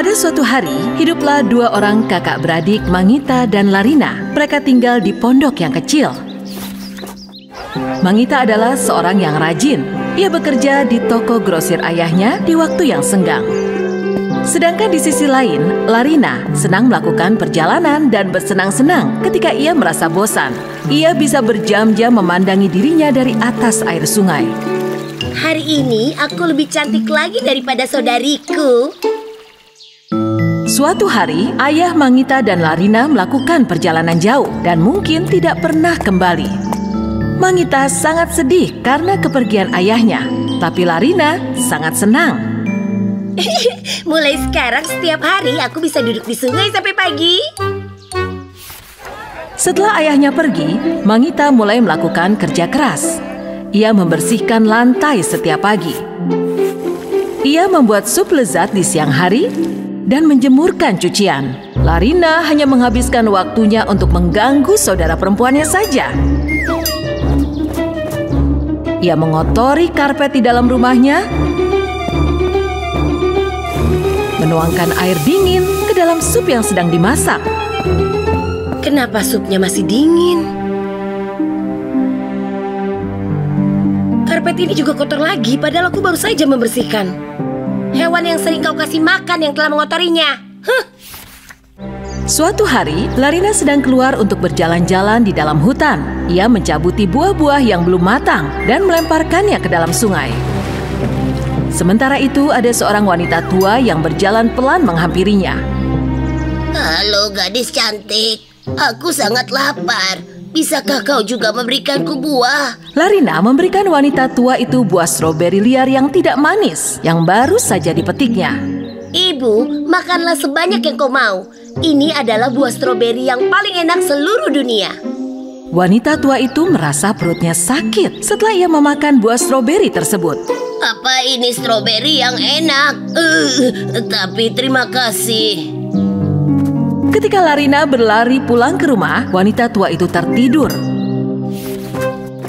Pada suatu hari, hiduplah dua orang kakak beradik, Mangita dan Larina. Mereka tinggal di pondok yang kecil. Mangita adalah seorang yang rajin. Ia bekerja di toko grosir ayahnya di waktu yang senggang. Sedangkan di sisi lain, Larina senang melakukan perjalanan dan bersenang-senang ketika ia merasa bosan. Ia bisa berjam-jam memandangi dirinya dari atas air sungai. Hari ini aku lebih cantik lagi daripada saudariku. Suatu hari, ayah Mangita dan Larina melakukan perjalanan jauh dan mungkin tidak pernah kembali. Mangita sangat sedih karena kepergian ayahnya, tapi Larina sangat senang. Mulai sekarang setiap hari aku bisa duduk di sungai sampai pagi. Setelah ayahnya pergi, Mangita mulai melakukan kerja keras. Ia membersihkan lantai setiap pagi. Ia membuat sup lezat di siang hari dan menjemurkan cucian. Larina hanya menghabiskan waktunya untuk mengganggu saudara perempuannya saja. Ia mengotori karpet di dalam rumahnya, menuangkan air dingin ke dalam sup yang sedang dimasak. Kenapa supnya masih dingin? Karpet ini juga kotor lagi, padahal aku baru saja membersihkan. Hewan yang sering kau kasih makan yang telah mengotorinya. Suatu hari, Larina sedang keluar untuk berjalan-jalan di dalam hutan. Ia mencabuti buah-buah yang belum matang dan melemparkannya ke dalam sungai. Sementara itu, ada seorang wanita tua yang berjalan pelan menghampirinya. Halo gadis cantik, aku sangat lapar. Bisakah kau juga memberikanku buah? Larina memberikan wanita tua itu buah stroberi liar yang tidak manis, yang baru saja dipetiknya. Ibu, makanlah sebanyak yang kau mau. Ini adalah buah stroberi yang paling enak seluruh dunia. Wanita tua itu merasa perutnya sakit setelah ia memakan buah stroberi tersebut. Apa ini stroberi yang enak? Tapi terima kasih. Ketika Larina berlari pulang ke rumah, wanita tua itu tertidur.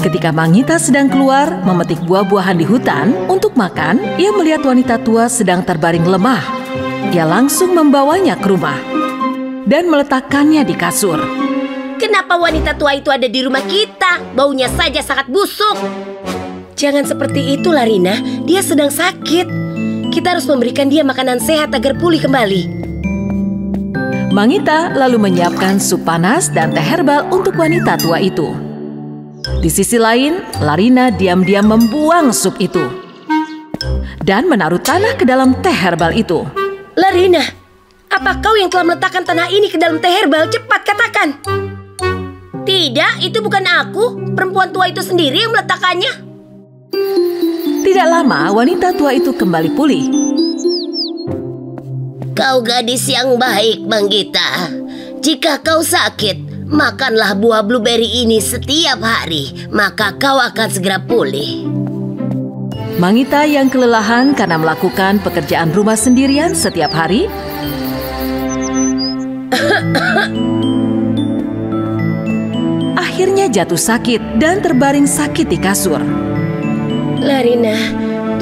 Ketika Mangita sedang keluar memetik buah-buahan di hutan untuk makan, ia melihat wanita tua sedang terbaring lemah. Ia langsung membawanya ke rumah dan meletakkannya di kasur. Kenapa wanita tua itu ada di rumah kita? Baunya saja sangat busuk. Jangan seperti itu, Larina. Dia sedang sakit. Kita harus memberikan dia makanan sehat agar pulih kembali. Mangita lalu menyiapkan sup panas dan teh herbal untuk wanita tua itu. Di sisi lain, Larina diam-diam membuang sup itu dan menaruh tanah ke dalam teh herbal itu. Larina, apa kau yang telah meletakkan tanah ini ke dalam teh herbal? Cepat katakan. Tidak, itu bukan aku. Perempuan tua itu sendiri yang meletakkannya. Tidak lama, wanita tua itu kembali pulih. Kau gadis yang baik, Mangita. Jika kau sakit, makanlah buah blueberry ini setiap hari, maka kau akan segera pulih. Mangita yang kelelahan karena melakukan pekerjaan rumah sendirian setiap hari, akhirnya jatuh sakit dan terbaring sakit di kasur. Larina,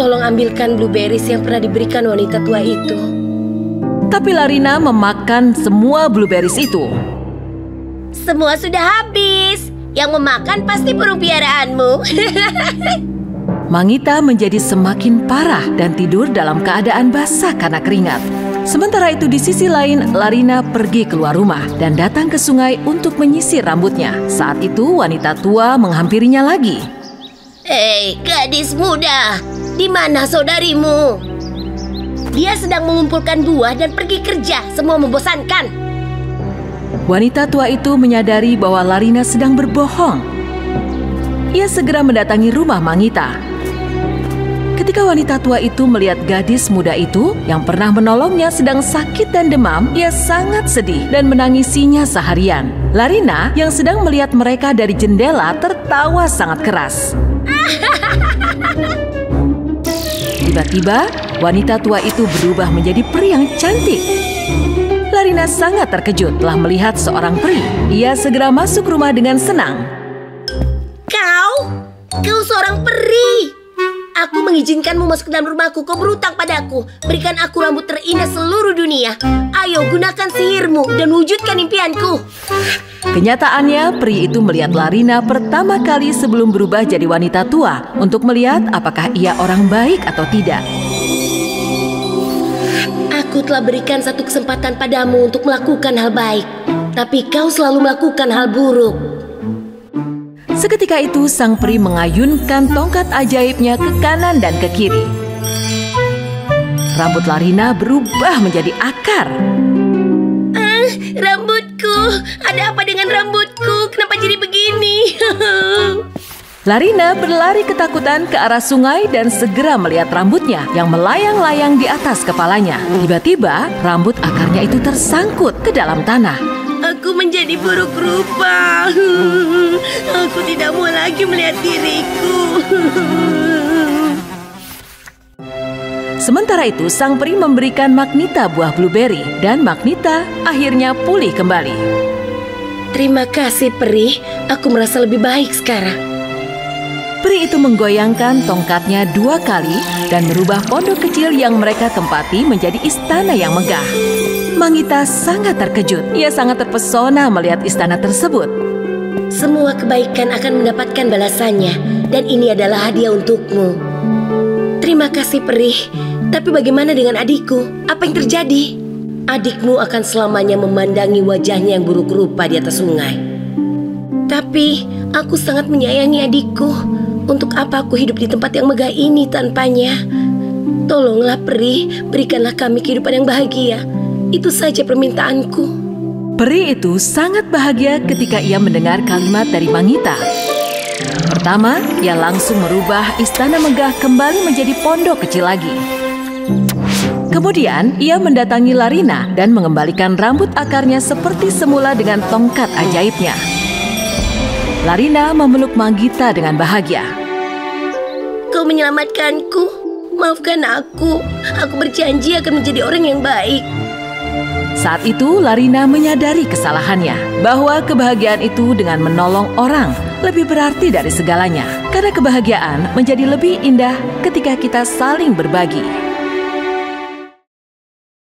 tolong ambilkan blueberries yang pernah diberikan wanita tua itu. Tapi Larina memakan semua blueberries itu. Semua sudah habis. Yang memakan pasti burung piaraanmu. Mangita menjadi semakin parah dan tidur dalam keadaan basah karena keringat. Sementara itu di sisi lain, Larina pergi keluar rumah dan datang ke sungai untuk menyisir rambutnya. Saat itu wanita tua menghampirinya lagi. Hei, gadis muda, di mana saudarimu? Dia sedang mengumpulkan buah dan pergi kerja, semua membosankan. Wanita tua itu menyadari bahwa Larina sedang berbohong. Ia segera mendatangi rumah Mangita. Ketika wanita tua itu melihat gadis muda itu yang pernah menolongnya sedang sakit dan demam, ia sangat sedih dan menangisinya seharian. Larina yang sedang melihat mereka dari jendela tertawa sangat keras. Tiba-tiba, wanita tua itu berubah menjadi peri yang cantik. Larina sangat terkejut telah melihat seorang peri. Ia segera masuk rumah dengan senang. Kau seorang peri. Aku mengizinkanmu masuk ke dalam rumahku. Kau berutang padaku. Berikan aku rambut terindah seluruh dunia. Ayo, gunakan sihirmu dan wujudkan impianku. Kenyataannya, peri itu melihat Larina pertama kali sebelum berubah jadi wanita tua untuk melihat apakah ia orang baik atau tidak. Aku telah berikan satu kesempatan padamu untuk melakukan hal baik, tapi kau selalu melakukan hal buruk. Seketika itu, sang peri mengayunkan tongkat ajaibnya ke kanan dan ke kiri. Rambut Larina berubah menjadi akar. Rambutku, ada apa dengan rambutku? Kenapa jadi begini? Larina berlari ketakutan ke arah sungai dan segera melihat rambutnya yang melayang-layang di atas kepalanya. Tiba-tiba, rambut akarnya itu tersangkut ke dalam tanah. Aku menjadi buruk rupa. Aku tidak mau lagi melihat diriku. Sementara itu, sang peri memberikan Magnita buah blueberry dan Magnita akhirnya pulih kembali. Terima kasih, peri. Aku merasa lebih baik sekarang. Peri itu menggoyangkan tongkatnya 2 kali dan merubah pondok kecil yang mereka tempati menjadi istana yang megah. Magnita sangat terkejut. Ia sangat terpesona melihat istana tersebut. Semua kebaikan akan mendapatkan balasannya, dan ini adalah hadiah untukmu. Terima kasih, peri. Tapi bagaimana dengan adikku? Apa yang terjadi? Adikmu akan selamanya memandangi wajahnya yang buruk rupa di atas sungai. Tapi aku sangat menyayangi adikku. Untuk apa aku hidup di tempat yang megah ini tanpanya? Tolonglah, peri, berikanlah kami kehidupan yang bahagia. Itu saja permintaanku. Peri itu sangat bahagia ketika ia mendengar kalimat dari Magnita. Pertama, ia langsung merubah istana megah kembali menjadi pondok kecil lagi. Kemudian, ia mendatangi Larina dan mengembalikan rambut akarnya seperti semula dengan tongkat ajaibnya. Larina memeluk Magnita dengan bahagia. Kau menyelamatkanku. Maafkan aku. Aku berjanji akan menjadi orang yang baik. Saat itu, Larina menyadari kesalahannya, bahwa kebahagiaan itu dengan menolong orang lebih berarti dari segalanya. Karena kebahagiaan menjadi lebih indah ketika kita saling berbagi.